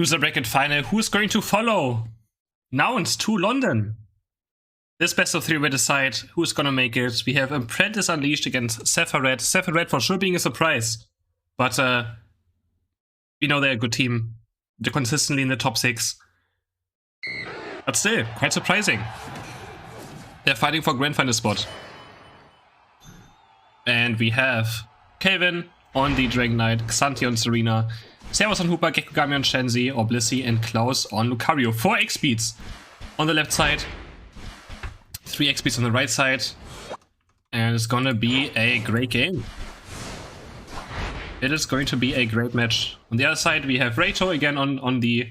Loser bracket final. Who's going to follow? Nouns to London. This best of 3 will decide who's gonna make it. We have Apprentice Unleashed against Zephyr. Zephyr for sure being a surprise. But we know they're a good team. They're consistently in the top 6. But still, quite surprising. They're fighting for grand final spot. And we have Kelvin on the Dragon Knight, Xanthi on Serena, Servus on Hooper, Gekugami on Shenzi, or Blissey, and Klaus on Lucario. 4 X-Speeds on the left side, 3 X-Speeds on the right side, and it's gonna be a great game. It is going to be a great match. On the other side, we have Reito again on the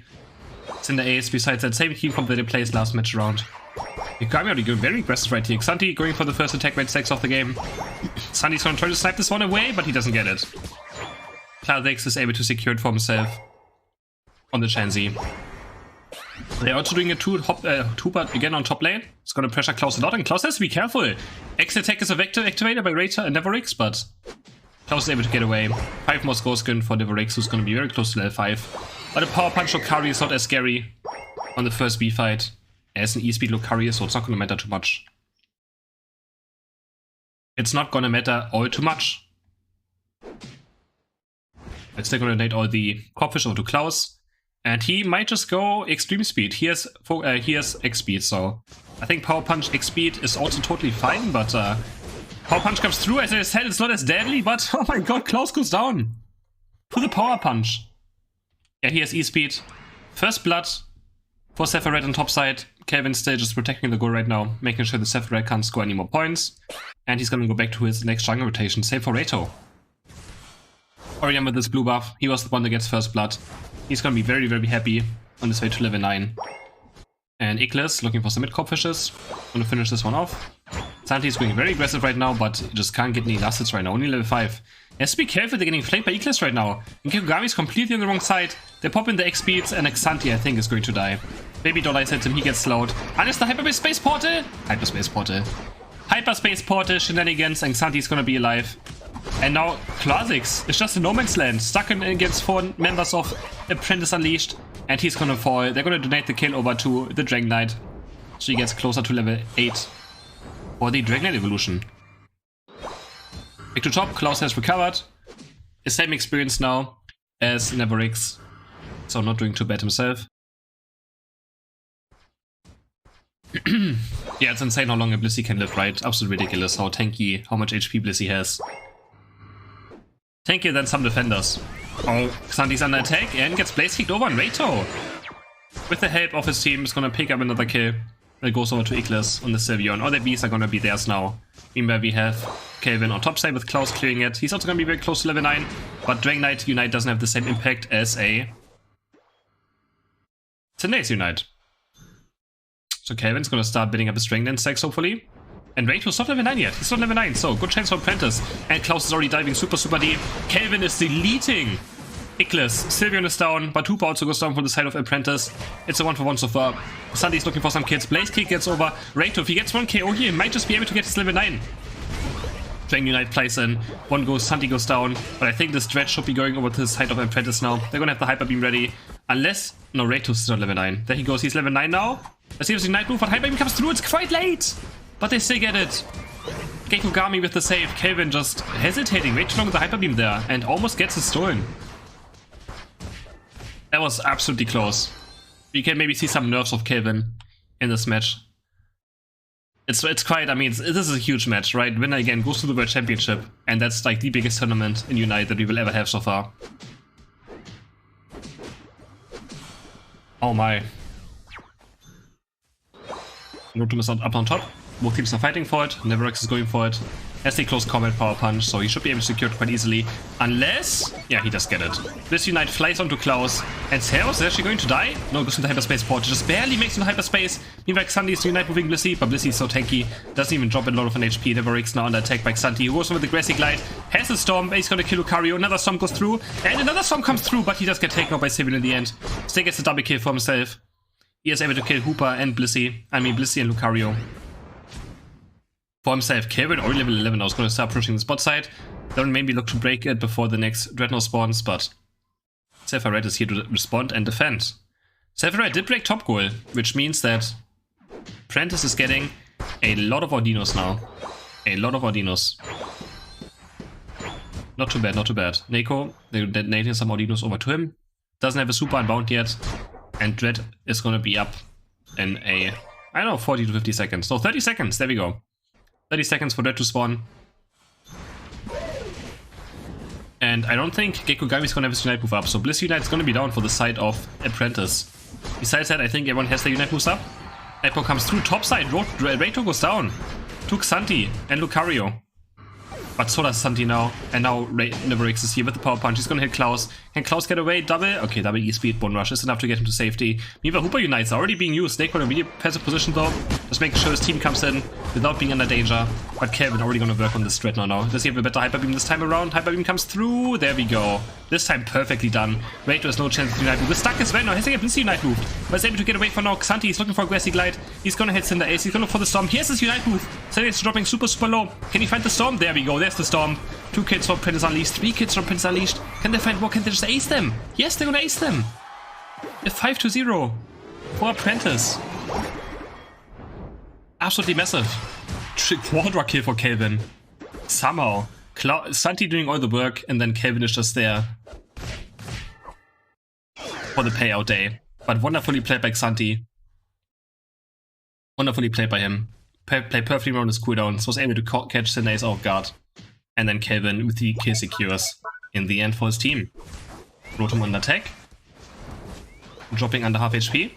Cinder Ace, besides that same team comp that they placed last match round. Gekugami already going very aggressive right here. Xanthi going for the first attack rate 6 of the game. Xanthi's gonna try to snipe this one away, but he doesn't get it. Klaus is able to secure it for himself on the Shenzi. They're also doing a two-part again on top lane. It's gonna pressure Klaus a lot, and Klaus has to be careful. X attack is a vector activated by Reiter and Neverix, but Klaus is able to get away. 5 more score skin for Neverix, who's gonna be very close to level 5. But a power punch Lucario is not as scary on the first B fight as an E-speed Lucario, so it's not gonna matter too much. It's not gonna matter all too much. It's still gonna donate all the Corpfish over to Klaus. And he might just go extreme speed. He has X speed, so I think Power Punch X speed is also totally fine, but Power Punch comes through. As I said, it's not as deadly, but oh my god, Klaus goes down to the Power Punch. Yeah, he has E speed. First blood for Zephyr on top side. Kelvin still just protecting the goal right now, making sure the Zephyr can't score any more points. And he's gonna go back to his next jungle rotation. Same for Reito. Orion with this blue buff. He was the one that gets first blood. He's gonna be very, very happy on his way to level 9. And Iglis looking for some mid-corp fishes. Gonna finish this one off. Xanthi is going very aggressive right now, but just can't get any last hits right now. Only level 5. He has to be careful, they're getting flanked by Iglis right now. And Gekugami is completely on the wrong side. They pop in the X speeds, and Xanthi I think is going to die. Baby Doll hits him, he gets slowed. And it's the Hyperspace Portal! Hyperspace Portal. Hyperspace Portal shenanigans, and Xanthi is gonna be alive. And now Classics is just a no man's land, stuck in against 4 members of Apprentice Unleashed, and he's gonna fall. They're gonna donate the kill over to the Dragon Knight, so he gets closer to level 8 for the Dragon Knight evolution. Back to top, Klaus has recovered. The same experience now as Neverix, so not doing too bad himself. Yeah, it's insane how long a Blissey can live, right? Absolutely ridiculous how tanky, how much HP Blissey has. Tankier than some defenders. Oh, Xanthi's under attack and gets blaze kicked over on Reito. With the help of his team, is gonna pick up another kill. That goes over to Iglis on the Sylveon. All the Bs are gonna be theirs now. Meanwhile, we have Kelvin on top side with Klaus clearing it. He's also gonna be very close to level 9, but Dragon Knight Unite doesn't have the same impact as a Cinder's Unite. So Kelvin's gonna start building up his Dragon Dance stacks, hopefully. And Reito's not level 9 yet. He's not level 9, so good chance for Apprentice. And Klaus is already diving super deep. Kelvin is deleting Iglis. Sylveon is down, but Hooper also goes down from the side of Apprentice. It's a 1-for-1 so far. Xanthi's looking for some kills. Blaze Kick gets over. Reito, if he gets 1 KO here, he might just be able to get his level 9. Dragon Unite plays in. 1 goes, Xanthi goes down. But I think the stretch should be going over to the side of Apprentice now. They're gonna have the Hyper Beam ready. Unless... No, Reito's not level 9. There he goes, he's level 9 now. Let's see if the Unite move, but Hyper Beam comes through. It's quite late! But they still get it. Gekugami with the save. Kelvin just hesitating way too long with the Hyper Beam there. And almost gets it stolen. That was absolutely close. You can maybe see some nerves of Kelvin in this match. It's quite, I mean, this is a huge match, right? Winner again goes to the World Championship. And that's like the biggest tournament in Unite that we will ever have so far. Oh my. Notum is up on top. Both teams are fighting for it. Neverix is going for it. Has the close combat power punch, so he should be able to secure it quite easily. Unless... Yeah, he does get it. This Unite flies onto Klaus. And Servus is actually going to die? No, goes into hyperspace port. Just barely makes it to hyperspace. Meanwhile, Xanthi is Unite moving Blissey, but Blissey is so tanky. Doesn't even drop a lot of an HP. Neverix now under attack by Xanthi, who goes over the Grassy Glide. Has a Storm. He's gonna kill Lucario. Another Storm goes through. And another Storm comes through, but he does get taken out by Sylveon in the end. Still gets a double kill for himself. He is able to kill Hooper and Blissey. I mean, Blissey and Lucario. For himself, Kelvin already level 11 now is going to start pushing the spot side. Don't maybe look to break it before the next Dreadnought spawns, but Zephyr is here to respond and defend. Zephyr did break top goal, which means that Apprentice is getting a lot of Ordinos now. A lot of Ordinos. Not too bad, not too bad. Neko, they're detonating some Ordinos over to him. Doesn't have a super unbound yet. And Dread is gonna be up in a, I don't know, 40 to 50 seconds. So 30 seconds, there we go. 30 seconds for Dread to spawn. And I don't think Gekogami is gonna have his Unite move up. So Bliss Unite is gonna be down for the side of Apprentice. Besides that, I think everyone has their Unite moves up. Apple comes through top side, Reito goes down. Took Santi and Lucario. But so does Santi now. And now Niverix is here with the power punch. He's gonna hit Klaus. Can Klaus get away? Double? Okay, double E-speed. Bone Rush is enough to get him to safety. Meanwhile, Hooper Unites are already being used. Snake in a really passive position though. Just making sure his team comes in without being under danger. But Kelvin already gonna work on this Dreadnought now. Does he have a better Hyper Beam this time around? Hyper Beam comes through. There we go. This time perfectly done. Reito has no chance to Unite move. The stuck is well now. Has he a Blitz Unite moved? But he's able to get away from now. Xanti is looking for a Grassy Glide. He's gonna hit Cinder Ace. He's gonna look for the Storm. Here's his Unite move. Cinder is dropping super low. Can he find the Storm? There we go. There's the Storm. 2 kids from Apprentice Unleashed, 3 kids from Apprentice Unleashed. Can they find more? Can they just ace them? Yes, they're gonna ace them. A 5-0 for Apprentice. Absolutely massive. Quadra kill for Kelvin. Somehow. Santi doing all the work, and then Kelvin is just there for the payout day. But wonderfully played by Xanti. Wonderfully played by him. Played perfectly around his cooldowns. Was able to catch Cinder Ace off guard. And then Kelvin with the kill secures in the end for his team. Rotom on attack. Dropping under half HP.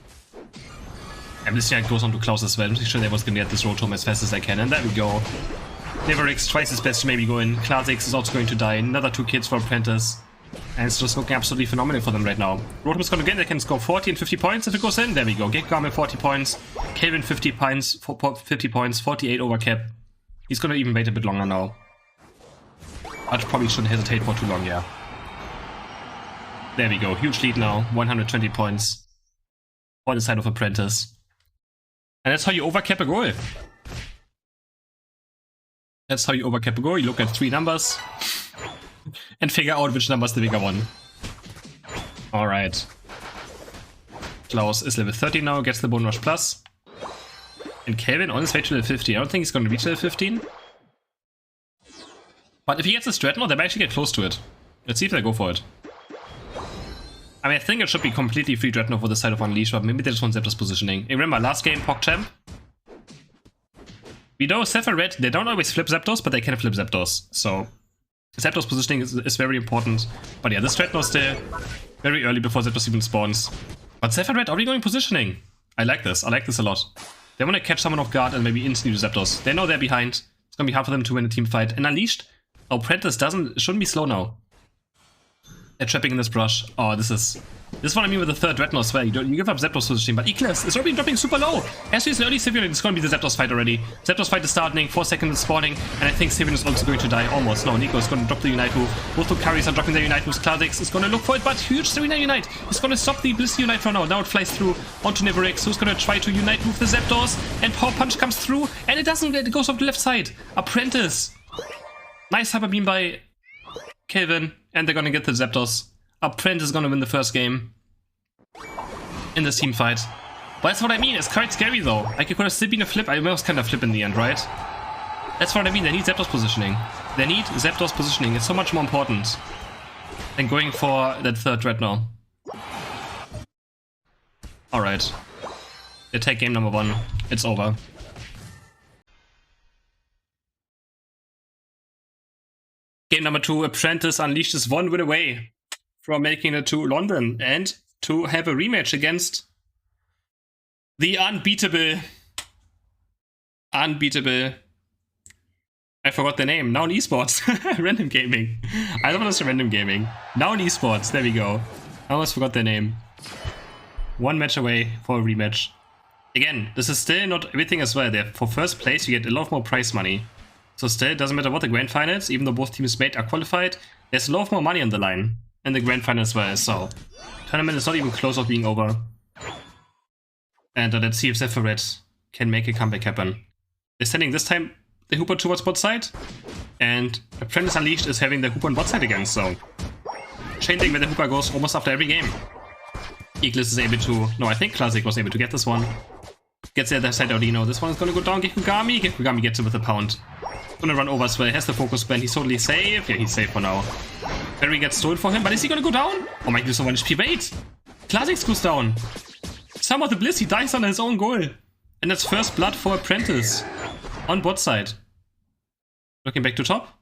And this guy goes on to Klaus as well. I'm pretty sure they was gonna get this Rotom as fast as I can. And there we go. Niverix tries his best to maybe go in. Class X is also going to die. Another 2 kids for Apprentice. And it's just looking absolutely phenomenal for them right now. Rotom is gonna get, they can score 40 and 50 points if it goes in. There we go. Gekogami 40 points. Kelvin 50 points, 48 over cap. He's gonna even wait a bit longer now. I probably shouldn't hesitate for too long, yeah. There we go, huge lead now, 120 points on the side of Apprentice. And that's how you overcap a goal. That's how you overcap a goal. You look at 3 numbers and figure out which number is the bigger one. Alright. Klaus is level 30 now, gets the Bone Rush Plus. And Kelvin on his way to level 15. I don't think he's going to reach level 15. But if he gets this Dreadnought, they might actually get close to it. Let's see if they go for it. I mean, I think it should be completely free Dreadnought for the side of Unleash, but maybe they just want Zeptyr's positioning. And remember, last game, PogChamp. We know Zephyr Red, they don't always flip Zapdos, but they can flip Zapdos. So, Zapdos positioning is very important. But yeah, this Dreadnought still very early before Zapdos even spawns. But Zephyr Red already going positioning. I like this a lot. They want to catch someone off guard and maybe instantly do Zapdos. They know they're behind. It's going to be hard for them to win a team fight. And Unleashed, Apprentice shouldn't be slow now. They're trapping in this brush. Oh, this is what I mean with the third Dreadnought as well. You give up Zapdos positioning, but Eclipse is already dropping super low. As is an early Sylveon, it's going to be the Zapdos fight already. Zapdos fight is starting, 4 seconds is spawning, and I think Sylveon is also going to die almost. No, Nico is going to drop the Unite move. Both Lucaris are dropping their Unite moves. Clardix is going to look for it, but huge Serena Unite. He's going to stop the Bliss Unite for now. Now it flies through onto Niverix, who's going to try to Unite move the Zapdos, and Power Punch comes through, and it doesn't, it goes off the left side. Apprentice. Nice Hyper Beam by Kelvin, and they're going to get the Zapdos. Apprentice is going to win the first game in this team fight. But that's what I mean, it's quite scary though. Like, it could have still been a flip. I was kind of flip in the end, right? That's what I mean, they need Zapdos positioning. They need Zapdos positioning, it's so much more important than going for that third Dreadnought. Alright. They take game number 1. It's over. Game number 2, Apprentice Unleashed is 1 win away from making it to London and to have a rematch against the unbeatable, I forgot the name, Now in Esports, Random Gaming. I don't want to say Random Gaming. Now in Esports, there we go. I almost forgot their name. 1 match away for a rematch. Again, this is still not everything as well. There, for first place, you get a lot more prize money. So still, it doesn't matter what the grand finals, even though both teams made are qualified, there's a lot more money on the line. And the grand final as well, so tournament is not even close of being over. And let's see if Zephyr can make a comeback happen. They're sending this time the Hooper towards bot side, and Apprentice Unleashed is having the Hooper on bot side again, so chain link where the Hooper goes almost after every game. Eagles is able to... No, I think Classic was able to get this one. Gets the other side Audino. This one is gonna go down. Gekugami. Gekugami gets it with a pound. Gonna run over as well. Has the focus band. He's totally safe. Yeah, he's safe for now. Barry gets stolen for him, but is he gonna go down? Oh my god, so 1 HP. Wait! Classic goes down. Some of the Bliss, he dies on his own goal. And that's first blood for Apprentice. On bot side. Looking back to top.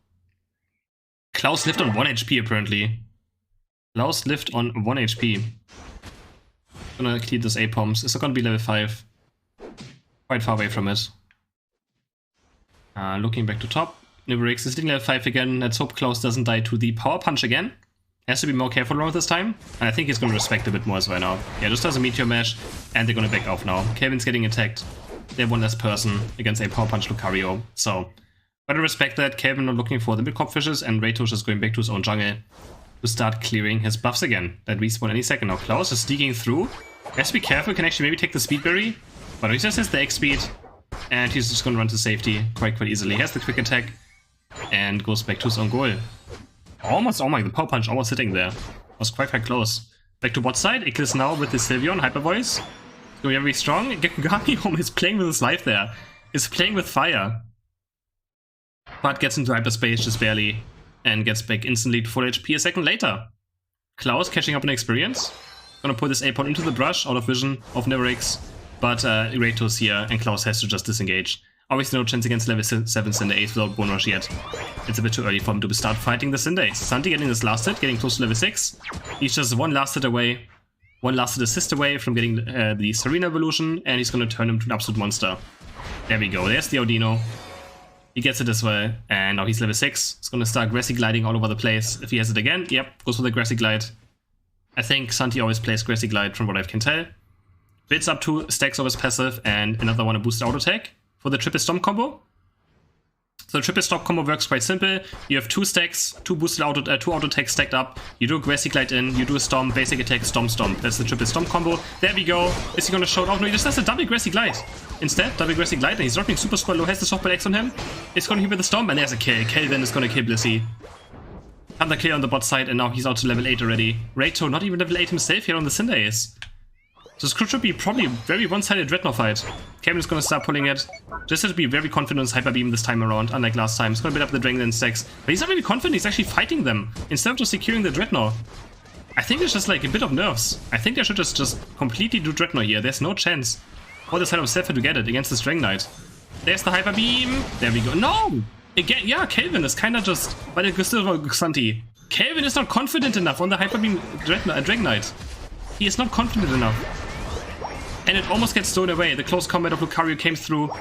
Klaus lived on 1 HP apparently. Klaus lived on 1 HP. Gonna clear this A-Poms. It's not gonna be level 5. Quite far away from it. Looking back to top. Niverix is hitting level 5 again. Let's hope Klaus doesn't die to the power punch again. Has to be more careful around this time. And I think he's gonna respect a bit more as well now. Yeah, just does a meteor mash. And they're gonna back off now. Kevin's getting attacked. They have one less person against a power punch Lucario. So, gotta respect that. Kevin not looking for the mid cop fishes. And Ratosh is going back to his own jungle to start clearing his buffs again. That respawn any second now. Klaus is sneaking through. Has to be careful. Can actually maybe take the speed berry. But he just has the X speed. And he's just gonna run to safety quite easily. He has the quick attack. And goes back to his own goal. Almost, oh my, the power punch almost hitting there. Was quite close. Back to bot side. Eclipse now with the Sylveon Hyper Voice. Going very strong. Gekugami is playing with his life there. Is playing with fire. But gets into hyperspace just barely. And gets back instantly to full HP a second later. Klaus catching up in experience. Gonna put this A-Pod into the brush, out of vision of Niverix. But Ratos here, and Klaus has to just disengage. Obviously no chance against level 7 Cinderace without Bone Rush yet. It's a bit too early for him to start fighting the Cinderace. Santi getting this last hit, getting close to level 6. He's just one last hit away. One last hit assist away from getting the Serena evolution, and he's gonna turn him to an absolute monster. There we go, there's the Audino. He gets it as well, and now he's level 6. He's gonna start Grassy Gliding all over the place. If he has it again, yep, goes for the Grassy Glide. I think Santi always plays Grassy Glide from what I can tell. Builds up 2 stacks of his passive, and another one a boosted auto attack for the triple stomp combo. So the triple stomp combo works quite simple. You have 2 stacks, 2 boosted auto attacks stacked up. You do a Grassy Glide in, you do a stomp, basic attack, stomp, stomp. That's the triple stomp combo. There we go. Is he gonna show it off? No, he just does a double Grassy Glide. Instead, double Grassy Glide, and he's dropping super squad low, has the softball X on him. It's gonna hit with the stomp, and there's a kill. Kelvin is gonna kill Blissey. Under clear on the bot side, and now he's out to level 8 already. Rato not even level 8 himself here on the Cinderace. So this should be probably a very one-sided Dreadnought fight. Kevin is gonna start pulling it. Just has to be very confident on his Hyper Beam this time around, unlike last time. He's gonna build up the Dragon and stacks. But he's not really confident, he's actually fighting them, instead of just securing the Dreadnought. I think it's just like a bit of nerves. I think they should just completely do Dreadnought here. There's no chance for the side of Zephyr to get it against this Dragon Knight. There's the Hyper Beam. There we go. No! Again, yeah, Kelvin is kinda just... But it's still Santi. Kelvin is not confident enough on the Hyper Beam Dragon Knight. He is not confident enough. And it almost gets stolen away. The close combat of Lucario came through,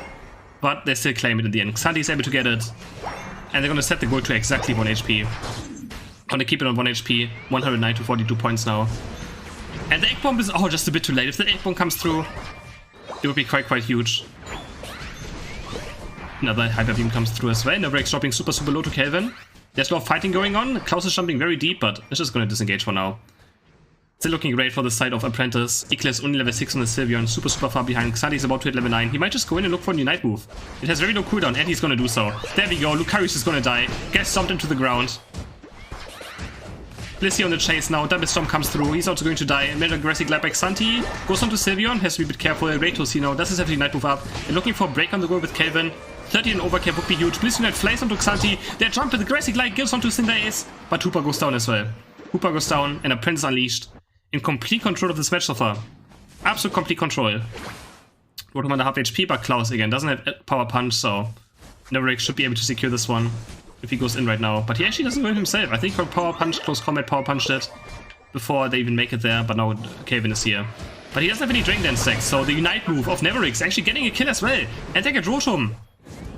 but they still claim it in the end. Santi is able to get it. And they're gonna set the goal to exactly 1 HP. Gonna keep it on 1 HP. 109 to 42 points now. And the egg bomb is just a bit too late. If the egg bomb comes through, it would be quite huge. Another Hyper Beam comes through as well. Niverix dropping super low to Kelvin. There's a lot of fighting going on. Klaus is jumping very deep, but it's just gonna disengage for now. Still looking great for the side of Apprentice. Eclipse only level 6 on the Sylveon, super far behind. Xanti is about to hit level 9. He might just go in and look for a Unite move. It has very low cooldown, and he's gonna do so. There we go, Lucarius is gonna die. Gets stomped into the ground. Blissey on the chase now, double stomp comes through. He's also going to die. Meta aggressive glide back Xanti. Goes on to Sylveon, has to be a bit careful. Ratos here now, does his heavy Unite move up. And looking for a break on the goal with Kelvin. 30 and overcap would be huge. Blissey Unite flies onto Xanti. Their jump with the aggressive glide gives onto Cinderace. But Hooper goes down as well. Hooper goes down, and Apprentice unleashed. In complete control of this match so far. Absolute complete control. Rotom under half HP, but Klaus again doesn't have power punch, so Niverix should be able to secure this one if he goes in right now. But he actually doesn't win himself. I think for power punch, close combat power punched it before they even make it there, but now Kelvin is here. But he doesn't have any Dragon Dance stacks, so the Unite move of Niverix actually getting a kill as well. And they get Rotom.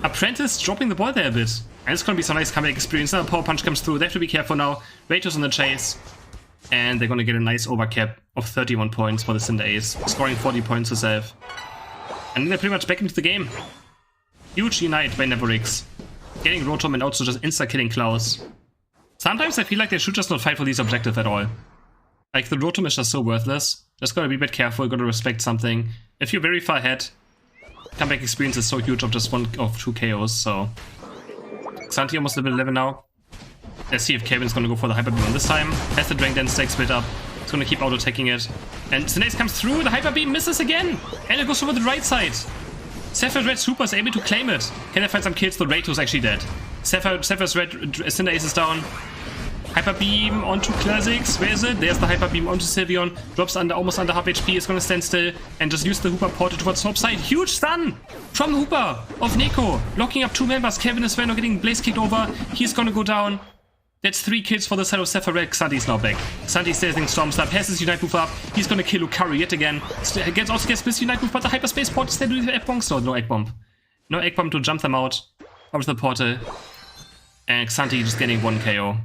Apprentice dropping the ball there a bit. And it's gonna be some nice comeback experience. Now a power punch comes through. They have to be careful now. Ratos on the chase. And they're gonna get a nice overcap of 31 points for the Cinderace, scoring 40 points herself. And then they're pretty much back into the game. Huge Unite by Niverix. Getting Rotom and also just insta-killing Klaus. Sometimes I feel like they should just not fight for these objectives at all. Like, the Rotom is just so worthless. Just gotta be a bit careful, gotta respect something. If you're very far ahead, comeback experience is so huge of just 1 of 2 KOs, so... Xanti almost level 11 now. Let's see if Kevin's gonna go for the Hyper Beam this time. Has the Dragon Dance stack split up. It's gonna keep auto-attacking it. And Syndace comes through, the Hyper Beam misses again! And it goes over the right side. Zephyr's Red Super is able to claim it. Can they find some kills? The Rato's actually dead. Zephyr's Red Syndace is down. Hyper Beam onto Classics. Where is it? There's the Hyper Beam onto Sylveon. Drops almost under half HP. Is gonna stand still and just use the Hooper portal towards top side. Huge stun from Hooper of Neko. Locking up 2 members. Kevin is now getting Blaze kicked over. He's gonna go down. That's 3 kills for the side of Zephyr Red. Xanti's now back. Xanti stays in Storm Slap. Has his Unite move up. He's gonna kill Lucario yet again. Also gets this Unite move, but the Hyperspace Port is there to the Egg Bomb. So no Egg Bomb. No Egg Bomb to jump them out of the portal. And Xanti just getting 1 KO.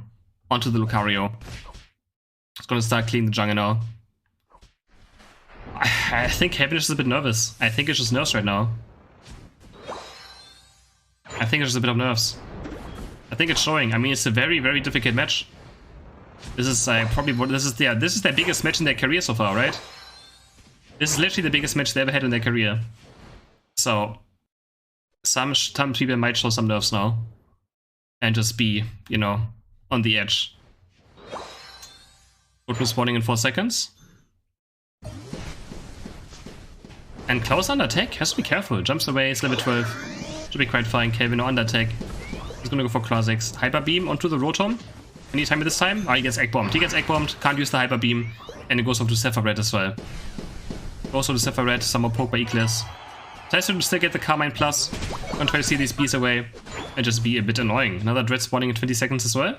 Onto the Lucario. It's gonna start cleaning the jungle now. I think Kevin is just a bit nervous. I think it's just nerves right now. I think it's just a bit of nerves. I think it's showing. I mean, it's a very, very difficult match. This is this is their biggest match in their career so far, right? This is literally the biggest match they ever had in their career. So some people might show some nerves now and just be, you know, on the edge. Wood was spawning in 4 seconds. And Klaus under attack has to be careful. Jumps away, it's level 12. Should be quite fine. Kelvin no under attack. He's gonna go for Classics. Hyper Beam onto the Rotom. Anytime at this time. Ah, he gets Egg Bombed. He gets Egg Bombed. Can't use the Hyper Beam. And it goes over to Zephyr Red as well. Goes over to Zephyr Red. Some more poke by Eclipse. Tries to still get the Carmine Plus. Gonna try to see these bees away. And just be a bit annoying. Another Dread spawning in 20 seconds as well.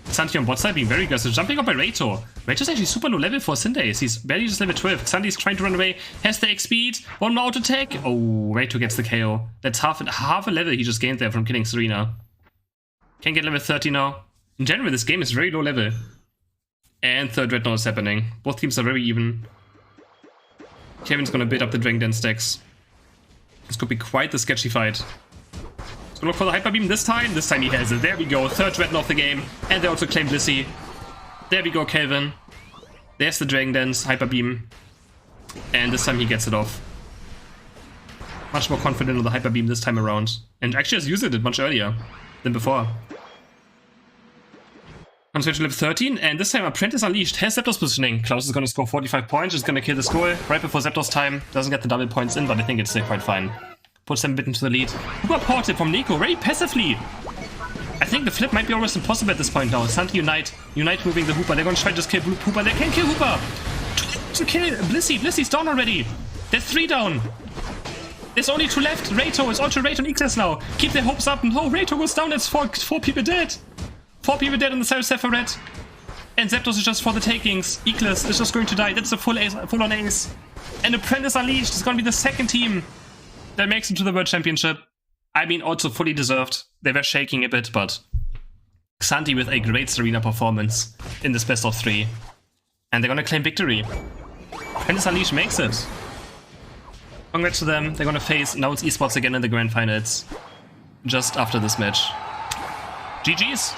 Xanti on bot side being very aggressive. Jumping up by Rato. Rato's actually super low level for Syndace. He's barely just level 12. Xanti's trying to run away. Has the X speed. 1 more auto attack. Oh, Rato gets the KO. That's half a level he just gained there from killing Serena. Can get level 30 now. In general, this game is very low level. And third red now is happening. Both teams are very even. Kevin's gonna build up the Dragon Dance stacks. This could be quite the sketchy fight. He's gonna look for the Hyper Beam this time. This time he has it. There we go. Third red of the game. And they also claim Blissey. There we go, Kelvin. There's the Dragon Dance Hyper Beam. And this time he gets it off. Much more confident on the Hyper Beam this time around. And actually has used it much earlier than before. On switch to level 13, and this time Apprentice Unleashed has Zapdos positioning. Klaus is going to score 45 points, just going to kill the score right before Zapdos time. Doesn't get the double points in, but I think it's still quite fine. Puts them a bit into the lead. Hooper ported from Neko very passively. I think the flip might be almost impossible at this point now. Xanti Unite. Unite moving the Hooper. They're going to try to just kill Hooper. They can kill Hooper. To kill Blissey. Blissey's down already. There's 3 down. There's only 2 left. Rato is onto Rato and Eclipse now. Keep their hopes up. No, Rato goes down. It's 4 people dead. 4 people dead on the side of Zephyr Red. And Zapdos is just for the takings. Eclipse is just going to die. That's a full-on ace. And Apprentice Unleashed is going to be the second team that makes it to the World Championship. I mean, also fully deserved. They were shaking a bit, but Xanti with a great Serena performance in this best of 3. And they're going to claim victory. Apprentice Unleashed makes it. Congrats to them. They're going to face now it's esports again in the grand finals. Just after this match. GG's.